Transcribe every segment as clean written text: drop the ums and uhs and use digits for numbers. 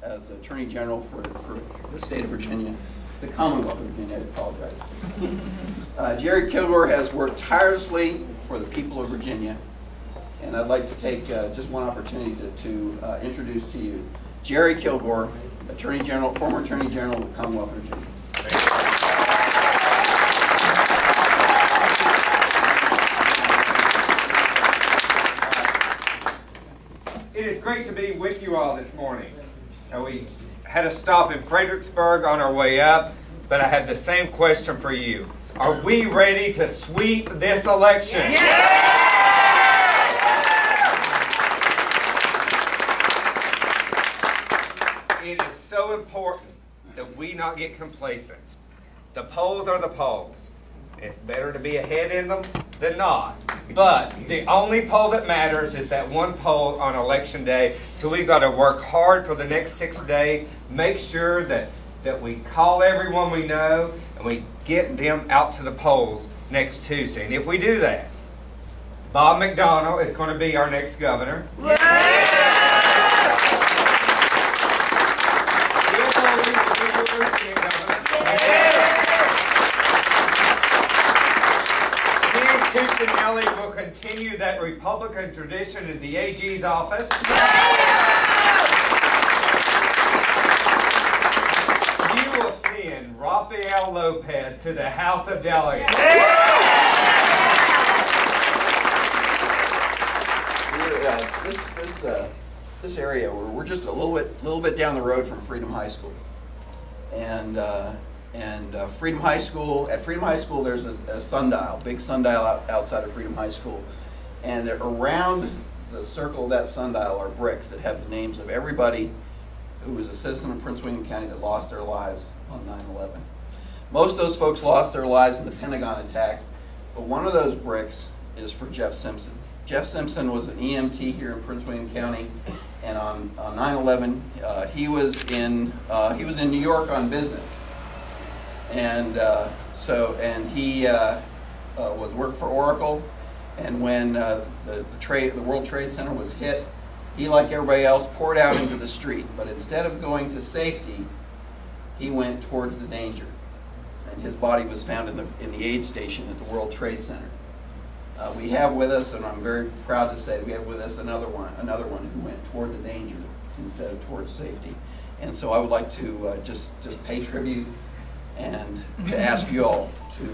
as Attorney General for the state of Virginia, the Commonwealth of Virginia, I apologize. Jerry Kilgore has worked tirelessly for the people of Virginia, and I'd like to take just one opportunity to introduce to you Jerry Kilgore, Attorney General, former Attorney General of the Commonwealth of Virginia. It is great to be with you all this morning. We had a stop in Fredericksburg on our way up, but I have the same question for you. Are we ready to sweep this election? Yeah! It is so important that we not get complacent. The polls are the polls. It's better to be ahead in them than not. But the only poll that matters is that one poll on election day. So we've got to work hard for the next 6 days, make sure that we call everyone we know and we get them out to the polls next Tuesday. And if we do that, Bob McDonnell is going to be our next governor. Will continue that Republican tradition in the AG's office. You will send Rafael Lopez to the House of Delegates. This area, we're just a little bit down the road from Freedom High School, and Freedom High School, at Freedom High School there's a sundial, big sundial outside of Freedom High School, and around the circle of that sundial are bricks that have the names of everybody who was a citizen of Prince William County that lost their lives on 9/11. Most of those folks lost their lives in the Pentagon attack, but one of those bricks is for Jeff Simpson. Jeff Simpson was an EMT here in Prince William County, and on 9/11 he was in New York on business. And he was worked for Oracle, and when the World Trade Center was hit, he, like everybody else, poured out into the street. But instead of going to safety, he went towards the danger, and his body was found in the aid station at the World Trade Center. We have with us, and I'm very proud to say, we have with us another one who went toward the danger instead of towards safety. And so I would like to just pay tribute and to ask you all to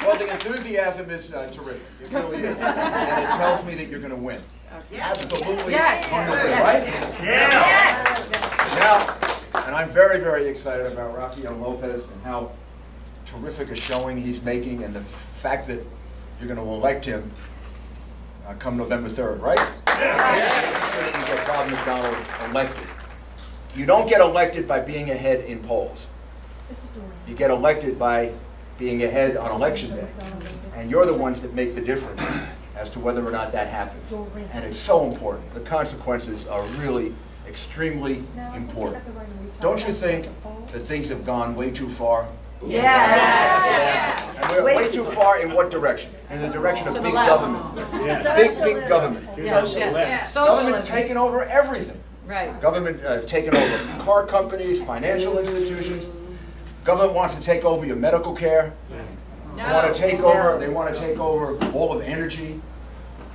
Well, the enthusiasm is terrific. It really is. And it tells me that you're going to win. Absolutely. Yes. Right? Yes. Now, and I'm very, very excited about Rafael Lopez and how terrific a showing he's making, and the fact that you're going to elect him come November 3rd, right? Yes. So that you get Bob McDonnell elected. You don't get elected by being ahead in polls. You get elected by being ahead on election day. And you're the ones that make the difference as to whether or not that happens. And it's so important. The consequences are really extremely important. Don't you think that things have gone way too far? Yes. And we're way too far in what direction? In the direction of big government. Big government. Government's taken over everything. Right. Government taken over car companies, financial institutions. Government wants to take over your medical care. They want to take over all of energy.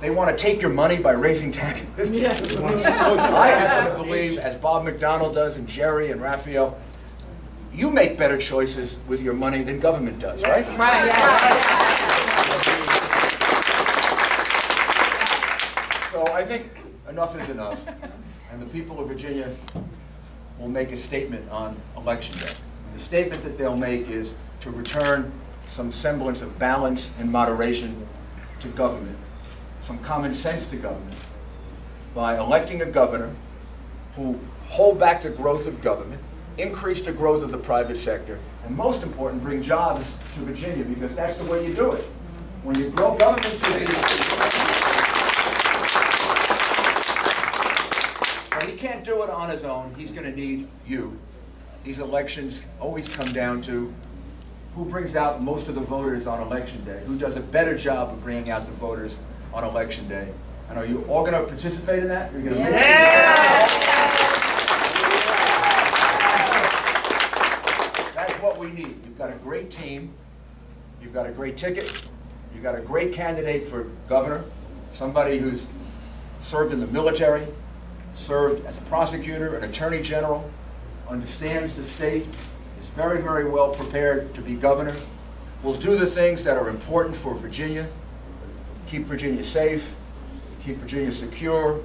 They want to take your money by raising taxes. I happen to believe, as Bob McDonnell does, and Jerry and Rafael, you make better choices with your money than government does, right? Right. So I think enough is enough, and the people of Virginia will make a statement on election day. The statement that they'll make is to return some semblance of balance and moderation to government, some common sense to government, by electing a governor who hold back the growth of government, increase the growth of the private sector, and most important, bring jobs to Virginia, because that's the way you do it. When you grow government to the can't do it on his own. He's going to need you. These elections always come down to who brings out most of the voters on election day, who does a better job of bringing out the voters on election day. And are you all going to participate in that? You're going to make That's what we need. You've got a great team. You've got a great ticket. You've got a great candidate for governor, somebody who's served in the military, served as a prosecutor, an attorney general, understands the state, is very, very well prepared to be governor, will do the things that are important for Virginia, keep Virginia safe, keep Virginia secure,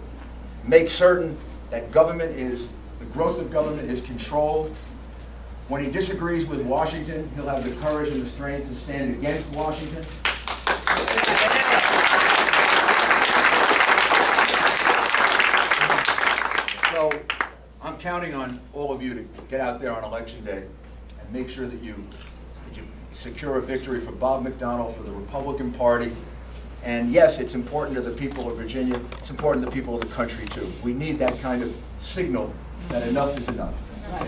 make certain that the growth of government is controlled. When he disagrees with Washington, he'll have the courage and the strength to stand against Washington. So I'm counting on all of you to get out there on election day and make sure that you secure a victory for Bob McDonnell, for the Republican Party. And yes, it's important to the people of Virginia. It's important to the people of the country, too. We need that kind of signal that enough is enough. Right.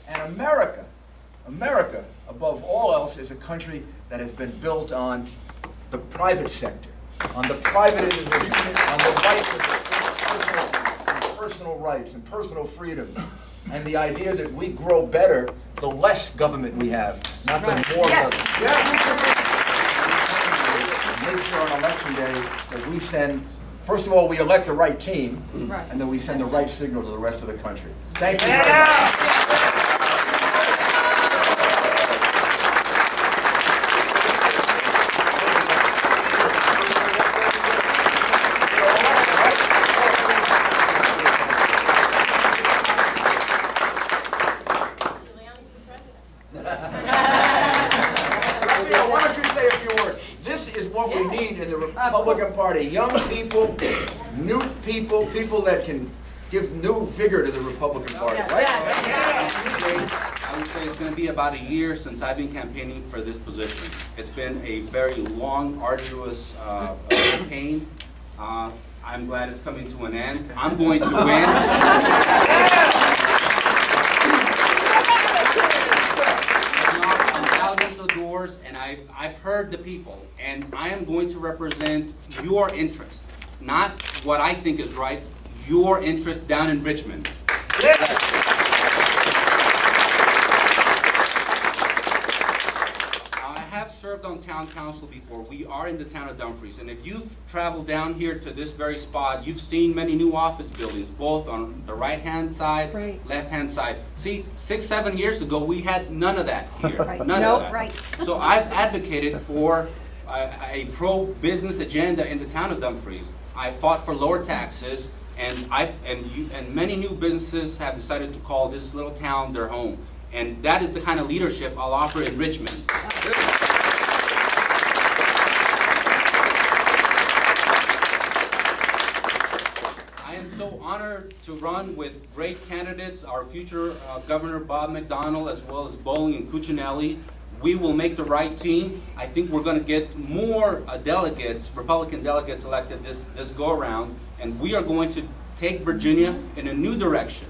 And America, above all else, is a country that has been built on the private sector, on the private individual, on the rights of personal rights and personal freedom. And the idea that we grow better the less government we have, not the more government. Make sure on election day that we send, first of all, we elect the right team, and then we send the right signal to the rest of the country. Thank you very much. Republican Party, young people, new people, people that can give new vigor to the Republican Party, right? I would say it's going to be about a year since I've been campaigning for this position. It's been a very long, arduous campaign. I'm glad it's coming to an end. I'm going to win. Doors, and I've heard the people, and I am going to represent your interest, not what I think is right, your interest down in Richmond. Yeah. I have served on town council before. We are in the town of Dumfries, and if you've traveled down here to this very spot, you've seen many new office buildings, both on the right-hand side, left-hand side. See, 6-7 years ago, we had none of that here. None of that. So I've advocated for a pro-business agenda in the town of Dumfries. I fought for lower taxes, and many new businesses have decided to call this little town their home. And that is the kind of leadership I'll offer in Richmond. I am so honored to run with great candidates, our future Governor Bob McDonnell, as well as Bowling and Cuccinelli. We will make the right team. I think we're going to get more delegates, Republican delegates elected this go-around, and we are going to take Virginia in a new direction.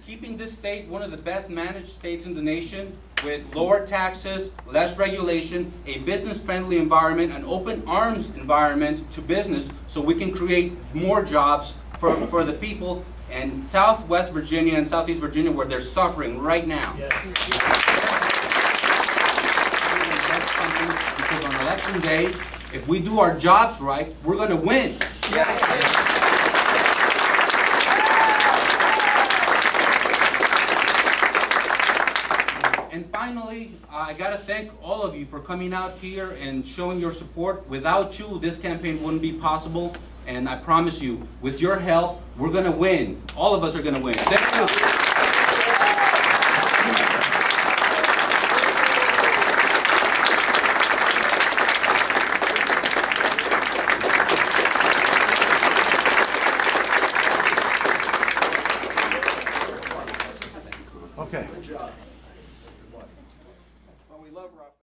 Keeping this state one of the best managed states in the nation, with lower taxes, less regulation, a business-friendly environment, an open arms environment to business, so we can create more jobs for the people in Southwest Virginia and Southeast Virginia, where they're suffering right now. Because on election day, if we do our jobs right, we're going to win. And finally, I got to thank all of you for coming out here and showing your support. Without you, this campaign wouldn't be possible. And I promise you, with your help, we're going to win. All of us are going to win. Thank you. Okay. Good job. Well, we love Rafael.